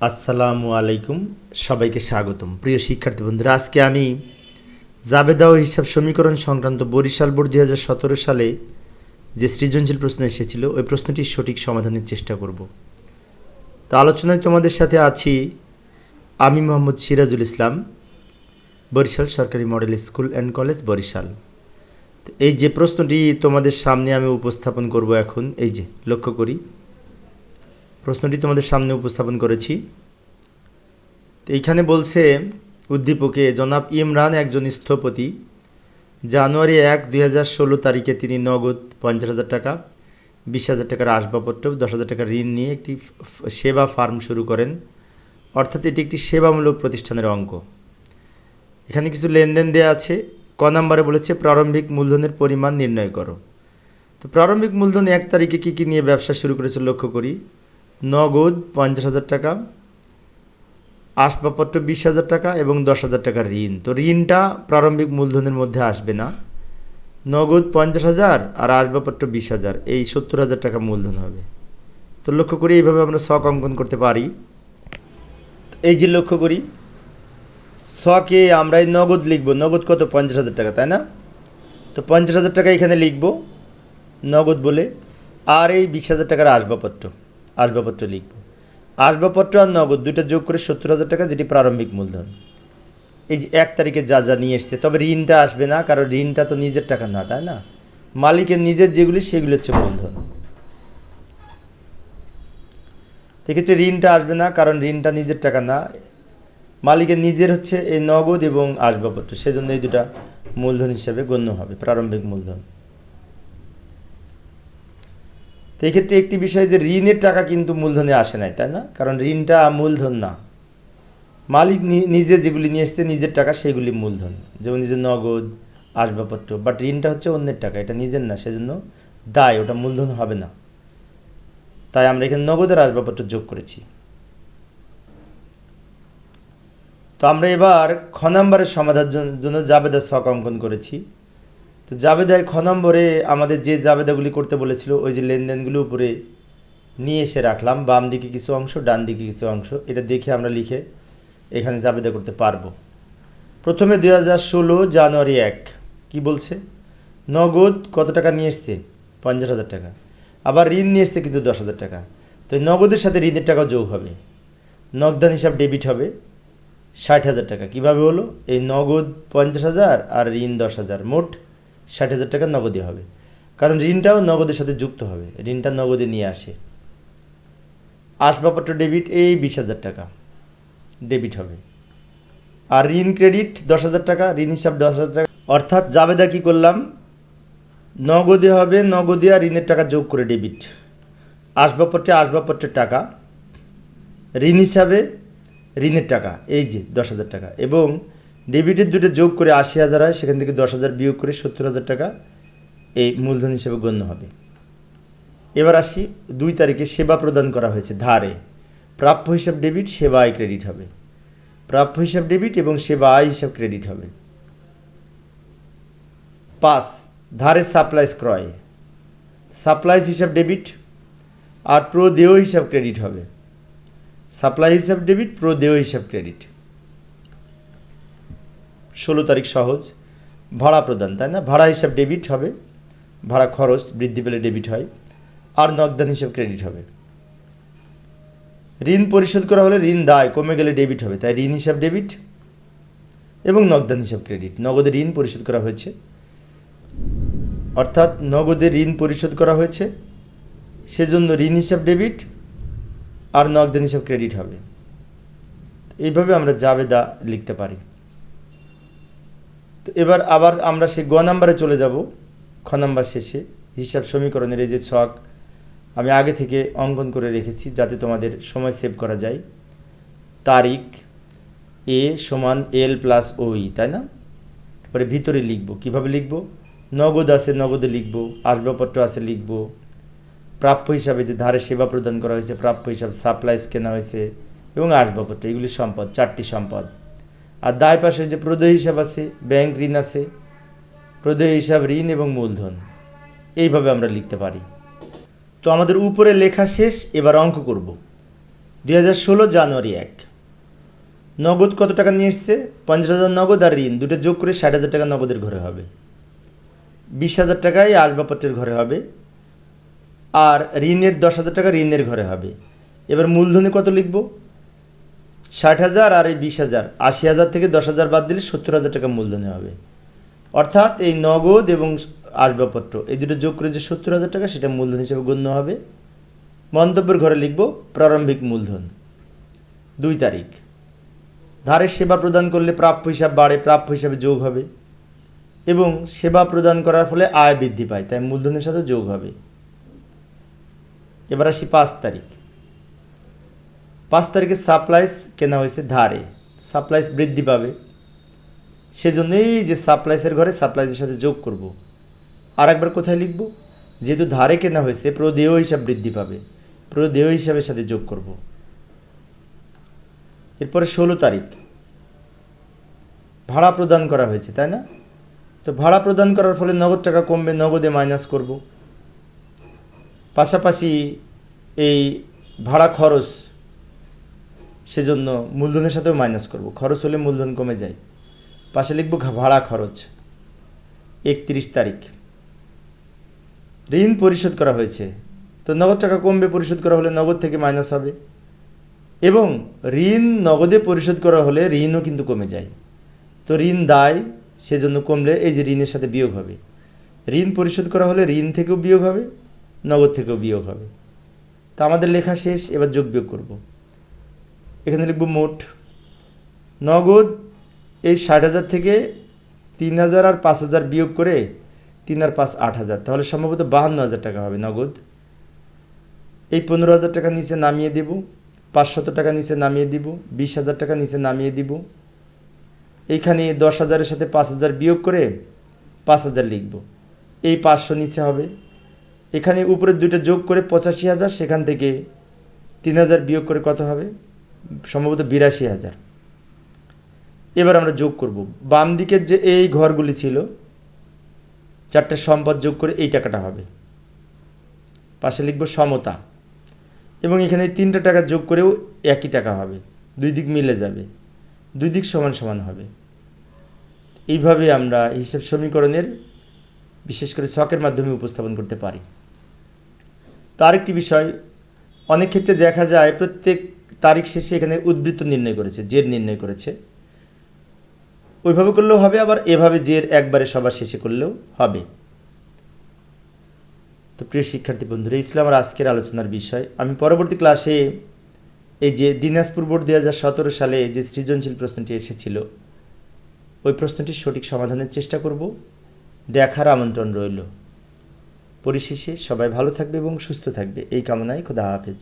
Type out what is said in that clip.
আসসালামু আলাইকুম, সবাইকে স্বাগতম। প্রিয় শিক্ষার্থী বন্ধুরা, আজকে আমি জাবেদা ও হিসাব সমীকরণ সংক্রান্ত বরিশাল বোর্ড 2017 সালে যে সৃজনশীল প্রশ্ন এসেছিল ওই প্রশ্নটির সঠিক সমাধানের চেষ্টা করব। তো আলোচনায় তোমাদের সাথে আছি আমি মোহাম্মদ সিরাজুল ইসলাম, বরিশাল সরকারি model school and college Barishal. তো এই যে প্রশ্নটি তোমাদের সামনে আমি উপস্থাপন করব এখন, এই যে লক্ষ্য করি প্রশ্নটি তোমাদের সামনে উপস্থাপন করেছি। তো এইখানে বলছে উদ্দীপকে, জনাব ইমরান একজন স্থপতি। জানুয়ারি 1, 2016 তারিখে তিনি নগদ 50,000 টাকা, 20,000 টাকার আসবাবপত্র, 10,000 টাকার ঋণ নিয়ে একটি সেবা ফার্ম শুরু করেন। অর্থাৎ এটি একটি সেবামূলক প্রতিষ্ঠানের অঙ্ক। এখানে কিছু লেনদেন দেওয়া আছে। ক নাম্বারে বলেছে প্রারম্ভিক মূলধনের পরিমাণ নির্ণয় করো। তো প্রারম্ভিক মূলধন 1 তারিখে কী কী নিয়ে ব্যবসা শুরু করেছে লক্ষ্য করি। নগদ 50,000 টাকা, আসবাবপত্র 20,000 টাকা এবং 10,000 টাকার ঋণ। তো ঋণটা প্রারম্ভিক মূলধনের মধ্যে আসবে না। নগদ 50,000 আর আসবাবপত্র 20,000, এই 70,000 টাকা মূলধন হবে। তো লক্ষ্য করি এইভাবে আমরা ছক অঙ্কন করতে পারি। এই যে লক্ষ্য করি ছকে আমরা এই নগদ লিখব। নগদ কত? 50,000 টাকা, তাই না? তো 50,000 টাকা এখানে লিখব নগদ বলে, আর এই 20,000 টাকার আসবাবপত্র লিখব। আসবাবপত্র আর নগদ দুইটা যোগ করে 70,000 টাকা, যেটি প্রারম্ভিক মূলধন। এই যে 1 তারিখে যা যা নিয়ে এসছে, তবে ঋণটা আসবে না, কারণ ঋণটা তো নিজের টাকা না, তাই না? মালিকের নিজের যেগুলি সেগুলি হচ্ছে মূলধন। সেক্ষেত্রে ঋণটা আসবে না, কারণ ঋণটা নিজের টাকা না, মালিকের নিজের হচ্ছে এই নগদ এবং আসবাবপত্র, সেজন্য এই দুটা মূলধন হিসেবে গণ্য হবে, প্রারম্ভিক মূলধন। তো এক্ষেত্রে একটি বিষয় যে ঋণের টাকা কিন্তু মূলধনে আসে নাই, তাই না? কারণ ঋণটা মূলধন না, মালিক নিজে যেগুলি নিয়ে এসছে নিজের টাকা সেগুলি মূলধন, যেমন নিজের নগদ, আসবাবপত্র। বাট ঋণটা হচ্ছে অন্যের টাকা, এটা নিজের না, সেজন্য দায়, ওটা মূলধন হবে না। তাই আমরা এখানে নগদের আসবাবপত্র যোগ করেছি। তো আমরা এবার খ নম্বরের সমাধানের জন্য জাবেদা ছক অঙ্কন করেছি। তো জাবেদায় খ নম্বরে আমাদের যে জাবেদাগুলি করতে বলেছিল ওই যে লেনদেনগুলো উপরে নিয়ে এসে রাখলাম, বাম দিকে কিছু অংশ, ডান দিকে কিছু অংশ। এটা দেখে আমরা লিখে এখানে জাবেদা করতে পারবো। প্রথমে 2016 জানুয়ারি 1 কি বলছে? নগদ কত টাকা নিয়ে এসছে? 50,000 টাকা। আবার ঋণ নিয়ে এসছে কিন্তু 10,000 টাকা। তো এই নগদের সাথে ঋণের টাকাও যোগ হবে, নগদান হিসাব ডেবিট হবে 60,000 টাকা। কীভাবে হলো? এই নগদ 50,000 আর ঋণ 10,000, মোট 60,000 টাকা নগদে হবে, কারণ ঋণটাও নগদের সাথে যুক্ত হবে, ঋণটা নগদে নিয়ে আসে। আসবাবপত্র ডেবিট, এই 20,000 টাকা ডেবিট হবে, আর ঋণ ক্রেডিট 10,000 টাকা, ঋণ হিসাব 10,000 টাকা। অর্থাৎ জাবেদা কী করলাম? নগদে হবে, নগদে আর ঋণের টাকা যোগ করে ডেবিট, আসবাবপত্রের টাকা, ঋণ হিসাবে ঋণের টাকা, এই যে 10,000 টাকা, এবং ডেবিটের দুটো যোগ করে 80,000 হয়, সেখান থেকে 10,000 বিয়োগ করে 70,000 টাকা এই মূলধন হিসেবে গণ্য হবে। এবার আসি 2 তারিখে সেবা প্রদান করা হয়েছে ধারে, প্রাপ্য হিসাব ডেবিট, সেবা আয় ক্রেডিট হবে। প্রাপ্য হিসাব ডেবিট এবং সেবা আয় হিসাব ক্রেডিট হবে। 5 ধারে সাপ্লাইজ ক্রয়, সাপ্লাইজ হিসাব ডেবিট আর প্রদেয় হিসাব ক্রেডিট হবে। সাপ্লাই হিসাব ডেবিট, প্রদেয় হিসাব ক্রেডিট। 16 তারিখ সহজ, ভাড়া প্রদান, তাই না? ভাড়া হিসাব ডেবিট হবে, ভাড়া খরচ বৃদ্ধি পেলে ডেবিট হয়, আর নগদান হিসাব ক্রেডিট হবে। ঋণ পরিশোধ করা হলে ঋণ দায় কমে গেলে ডেবিট হবে, তাই ঋণ হিসাব ডেবিট এবং নগদান হিসাব ক্রেডিট। নগদে ঋণ পরিশোধ করা হয়েছে, অর্থাৎ নগদে ঋণ পরিশোধ করা হয়েছে, সেজন্য ঋণ হিসাব ডেবিট আর নগদান হিসাব ক্রেডিট হবে। এইভাবে আমরা জাবেদা লিখতে পারি। তো এবার আবার আমরা সেই গ নাম্বারে চলে যাব। খ নাম্বার শেষে হিসাব সমীকরণের এই যে ছক আমি আগে থেকে অঙ্কন করে রেখেছি, যাতে তোমাদের সময় সেভ করা যায়। তারিখ এ সমান এল প্লাস ওই, তাই না? পরে ভিতরে লিখব। কিভাবে লিখব? নগদ আছে নগদে লিখব, আসবাবপত্র আছে লিখব, প্রাপ্য হিসাবে যে ধারে সেবা প্রদান করা হয়েছে প্রাপ্য হিসাব, সাপ্লাইজ কেনা হয়েছে এবং আসবাবপত্র, এগুলি সম্পদ, 4টি সম্পদ। আর দায় পাশে যে প্রদেয় হিসাব আছে, ব্যাংক ঋণ আছে, প্রদেয় হিসাব ঋণ এবং মূলধন। এইভাবে আমরা লিখতে পারি। তো আমাদের উপরে লেখা শেষ, এবার অঙ্ক করব। 2016 জানুয়ারি 1 নগদ কত টাকা নিয়ে এসছে? 50,000 নগদ আর ঋণ দুটো যোগ করে 60,000 টাকা নগদের ঘরে হবে। 20,000 টাকায় আসবাবপত্রের ঘরে হবে, আর ঋণের 10,000 টাকা ঋণের ঘরে হবে। এবার মূলধনে কত লিখব? 60,000 আর এই 20,000, 80,000 থেকে 10,000 বাদ দিলে 70,000 টাকা মূলধনে হবে। অর্থাৎ এই নগদ এবং আসবাবপত্র এই দুটো যোগ করে যে 70,000 টাকা, সেটা মূলধন হিসেবে গণ্য হবে। মন্তব্যের ঘরে লিখব প্রারম্ভিক মূলধন। 2 তারিখ, ধারের সেবা প্রদান করলে প্রাপ্য হিসাব বাড়ে, প্রাপ্য হিসাবে যোগ হবে, এবং সেবা প্রদান করার ফলে আয় বৃদ্ধি পায়, তাই মূলধনের সাথে যোগ হবে। এবার আসি 5 তারিখ। 5 তারিখে সাপ্লাইস কেনা হয়েছে ধারে, সাপ্লাইস বৃদ্ধি পাবে, সেজন্যই যে সাপ্লাইসের ঘরে সাপ্লাইসের সাথে যোগ করব। আর একবার কোথায় লিখব? যেহেতু ধারে কেনা হয়েছে, প্রদেয় হিসাব বৃদ্ধি পাবে, প্রদেয় হিসাবের সাথে যোগ করব। এরপরে 16 তারিখ, ভাড়া প্রদান করা হয়েছে, তাই না? তো ভাড়া প্রদান করার ফলে নগদ টাকা কমবে, নগদে মাইনাস করব। পাশাপাশি এই ভাড়া খরচ, সেজন্য মূলধনের সাথেও মাইনাস করব, খরচ হলে মূলধন কমে যায়। পাশে লিখব ভাড়া খরচ। 31 তারিখ, ঋণ পরিশোধ করা হয়েছে, তো নগদ টাকা কমবে, পরিশোধ করা হলে নগদ থেকে মাইনাস হবে, এবং ঋণ নগদে পরিশোধ করা হলে ঋণও কিন্তু কমে যায়। তো ঋণ দায়, সেজন্য কমলে এই যে ঋণের সাথে বিয়োগ হবে। ঋণ পরিশোধ করা হলে ঋণ থেকেও বিয়োগ হবে, নগদ থেকেও বিয়োগ হবে। তা আমাদের লেখা শেষ, এবার যোগ বিয়োগ করব। এখানে লিখব মোট নগদ এই 60,000 থেকে 3,000 আর 5,000 বিয়োগ করে 3 আর 5 8,000, তাহলে সম্ভবত 52,000 টাকা হবে নগদ। এই 15,000 টাকা নিচে নামিয়ে দেব, 500 টাকা নিচে নামিয়ে দিব, 20,000 টাকা নিচে নামিয়ে দিব। এইখানে 10,000-এর সাথে 5,000 বিয়োগ করে 5,000 লিখব, এই 500 নিচে হবে। এখানে উপরের দুইটা যোগ করে 85,000, সেখান থেকে 3,000 বিয়োগ করে কত হবে? সম্ভবত 82,000। এবার আমরা যোগ করব। বাম দিকের যে এই ঘরগুলি ছিল, 4টে সম্পদ যোগ করে এই টাকাটা হবে। পাশে লিখব সমতা, এবং এখানে 3টা টাকা যোগ করেও একই টাকা হবে, দুই দিক মিলে যাবে, দুই দিক সমান সমান হবে। এইভাবে আমরা হিসাব সমীকরণের বিশেষ করে ছকের মাধ্যমে উপস্থাপন করতে পারি। তো আরেকটি বিষয়, অনেক ক্ষেত্রে দেখা যায় প্রত্যেক তারিখ শেষে এখানে উদ্বৃত্ত নির্ণয় করেছে, জের নির্ণয় করেছে। ওইভাবে করলেও হবে, আবার এভাবে জের একবারে সবার শেষে করলেও হবে। তো প্রিয় শিক্ষার্থী বন্ধুরা, এই ছিল আমার আজকের আলোচনার বিষয়। আমি পরবর্তী ক্লাসে এই যে দিনাজপুর বোর্ড 2017 সালে যে সৃজনশীল প্রশ্নটি এসেছিল, ওই প্রশ্নটির সঠিক সমাধানের চেষ্টা করব। দেখার আমন্ত্রণ রইল। পরিশেষে সবাই ভালো থাকবে এবং সুস্থ থাকবে, এই কামনায় খোদা হাফেজ।